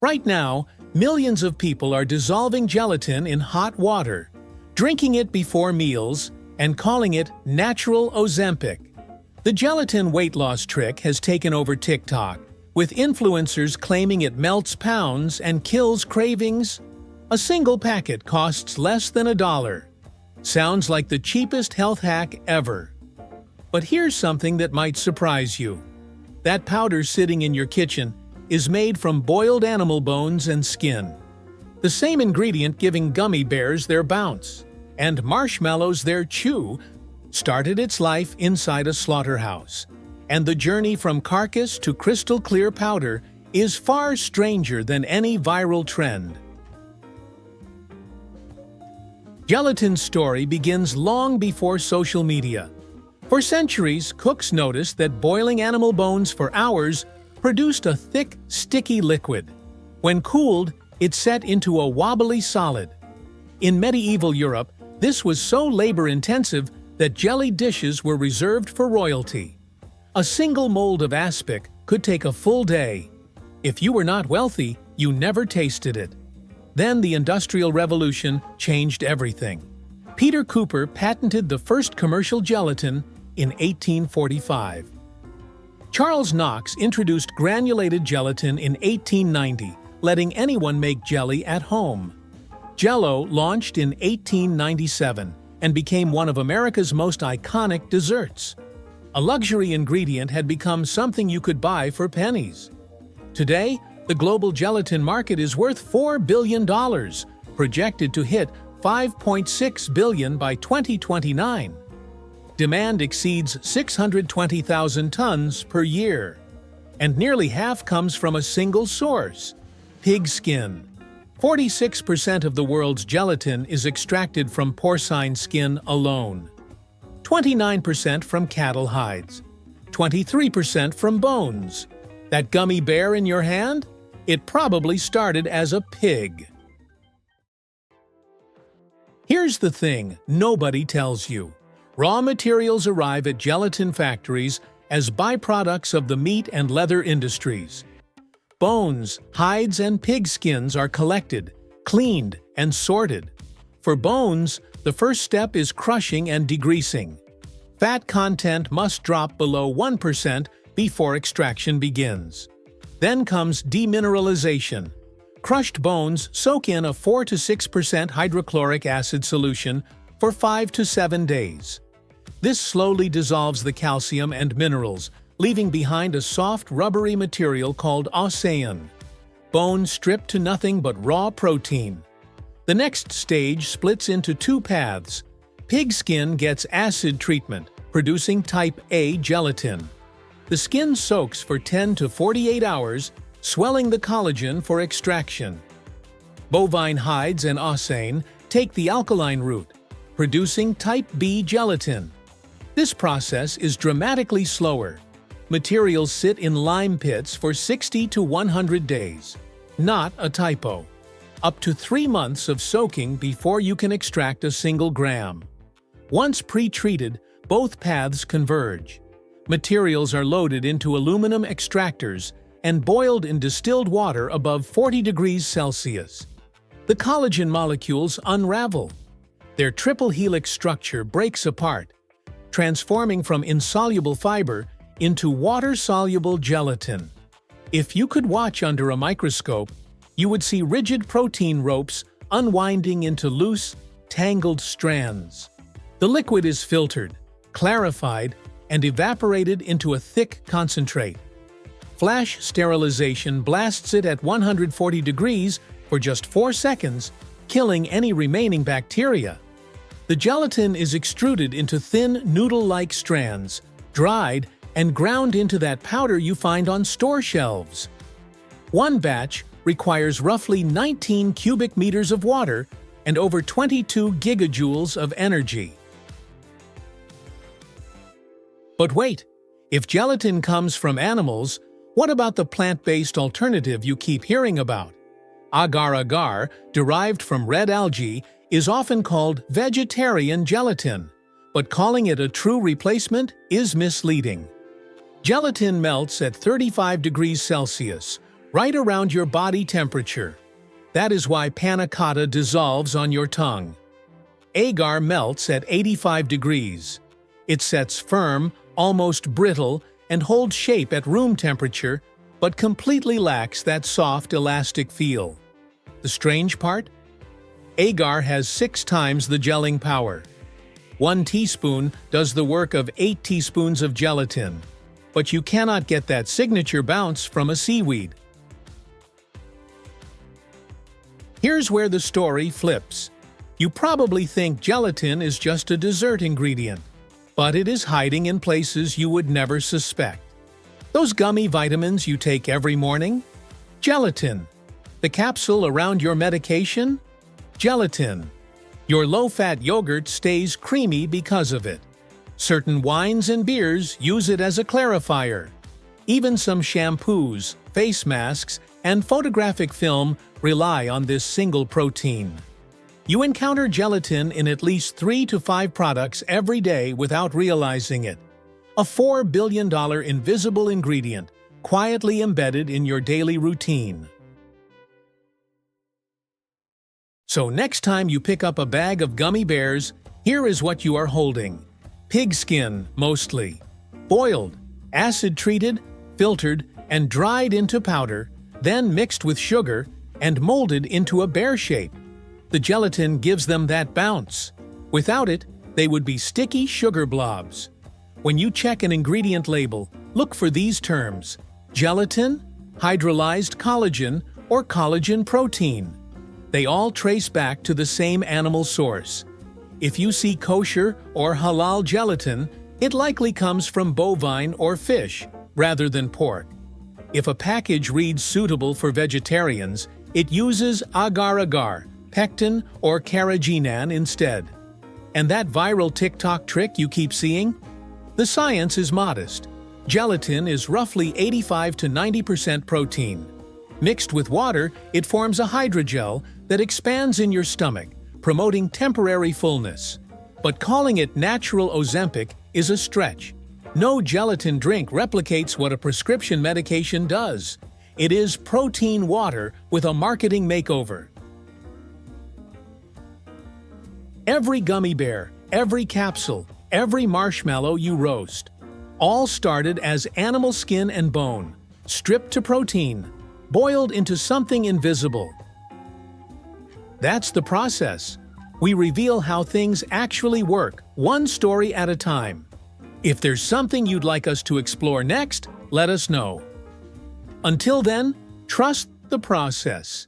Right now, millions of people are dissolving gelatin in hot water, drinking it before meals, and calling it natural Ozempic. The gelatin weight loss trick has taken over TikTok, with influencers claiming it melts pounds and kills cravings. A single packet costs less than $1. Sounds like the cheapest health hack ever. But here's something that might surprise you. That powder sitting in your kitchen is made from boiled animal bones and skin. The same ingredient giving gummy bears their bounce and marshmallows their chew started its life inside a slaughterhouse. And the journey from carcass to crystal clear powder is far stranger than any viral trend. Gelatin's story begins long before social media. For centuries, cooks noticed that boiling animal bones for hours produced a thick, sticky liquid. When cooled, it set into a wobbly solid. In medieval Europe, this was so labor-intensive that jelly dishes were reserved for royalty. A single mold of aspic could take a full day. If you were not wealthy, you never tasted it. Then the Industrial Revolution changed everything. Peter Cooper patented the first commercial gelatin in 1845. Charles Knox introduced granulated gelatin in 1890, letting anyone make jelly at home. Jell-O launched in 1897 and became one of America's most iconic desserts. A luxury ingredient had become something you could buy for pennies. Today, the global gelatin market is worth $4 billion, projected to hit $5.6 billion by 2029. Demand exceeds 620,000 tons per year, and nearly half comes from a single source: pig skin. 46% of the world's gelatin is extracted from porcine skin alone, 29% from cattle hides, 23% from bones. That gummy bear in your hand? It probably started as a pig. Here's the thing nobody tells you. Raw materials arrive at gelatin factories as byproducts of the meat and leather industries. Bones, hides, and pig skins are collected, cleaned, and sorted. For bones, the first step is crushing and degreasing. Fat content must drop below 1% before extraction begins. Then comes demineralization. Crushed bones soak in a 4 to 6% hydrochloric acid solution for 5 to 7 days. This slowly dissolves the calcium and minerals, leaving behind a soft, rubbery material called ossein. Bone stripped to nothing but raw protein. The next stage splits into two paths. Pig skin gets acid treatment, producing type A gelatin. The skin soaks for 10 to 48 hours, swelling the collagen for extraction. Bovine hides and ossein take the alkaline route, producing type B gelatin. This process is dramatically slower. Materials sit in lime pits for 60 to 100 days. Not a typo. Up to 3 months of soaking before you can extract a single gram. Once pre-treated, both paths converge. Materials are loaded into aluminum extractors and boiled in distilled water above 40 degrees Celsius. The collagen molecules unravel. Their triple helix structure breaks apart, transforming from insoluble fiber into water-soluble gelatin. If you could watch under a microscope, you would see rigid protein ropes unwinding into loose, tangled strands. The liquid is filtered, clarified, and evaporated into a thick concentrate. Flash sterilization blasts it at 140 degrees for just 4 seconds, killing any remaining bacteria. The gelatin is extruded into thin, noodle-like strands, dried, and ground into that powder you find on store shelves. One batch requires roughly 19 cubic meters of water and over 22 gigajoules of energy. But wait, if gelatin comes from animals, what about the plant-based alternative you keep hearing about? Agar-agar, derived from red algae, is often called vegetarian gelatin, but calling it a true replacement is misleading. Gelatin melts at 35 degrees Celsius, right around your body temperature. That is why panna cotta dissolves on your tongue. Agar melts at 85 degrees. It sets firm, almost brittle, and holds shape at room temperature, but completely lacks that soft, elastic feel. The strange part? Agar has 6 times the gelling power. 1 teaspoon does the work of 8 teaspoons of gelatin, but you cannot get that signature bounce from a seaweed. Here's where the story flips. You probably think gelatin is just a dessert ingredient, but it is hiding in places you would never suspect. Those gummy vitamins you take every morning? Gelatin. The capsule around your medication? Gelatin. Your low-fat yogurt stays creamy because of it. Certain wines and beers use it as a clarifier. Even some shampoos, face masks, and photographic film rely on this single protein. You encounter gelatin in at least 3 to 5 products every day without realizing it. A $4 billion invisible ingredient, quietly embedded in your daily routine. So next time you pick up a bag of gummy bears, here is what you are holding. Pig skin, mostly. Boiled, acid-treated, filtered, and dried into powder, then mixed with sugar and molded into a bear shape. The gelatin gives them that bounce. Without it, they would be sticky sugar blobs. When you check an ingredient label, look for these terms: gelatin, hydrolyzed collagen, or collagen protein. They all trace back to the same animal source. If you see kosher or halal gelatin, it likely comes from bovine or fish, rather than pork. If a package reads suitable for vegetarians, it uses agar-agar, pectin, or carrageenan instead. And that viral TikTok trick you keep seeing? The science is modest. Gelatin is roughly 85 to 90% protein. Mixed with water, it forms a hydrogel that expands in your stomach, promoting temporary fullness. But calling it natural Ozempic is a stretch. No gelatin drink replicates what a prescription medication does. It is protein water with a marketing makeover. Every gummy bear, every capsule, every marshmallow you roast, all started as animal skin and bone, stripped to protein, boiled into something invisible. That's the process. We reveal how things actually work, one story at a time. If there's something you'd like us to explore next, let us know. Until then, trust the process.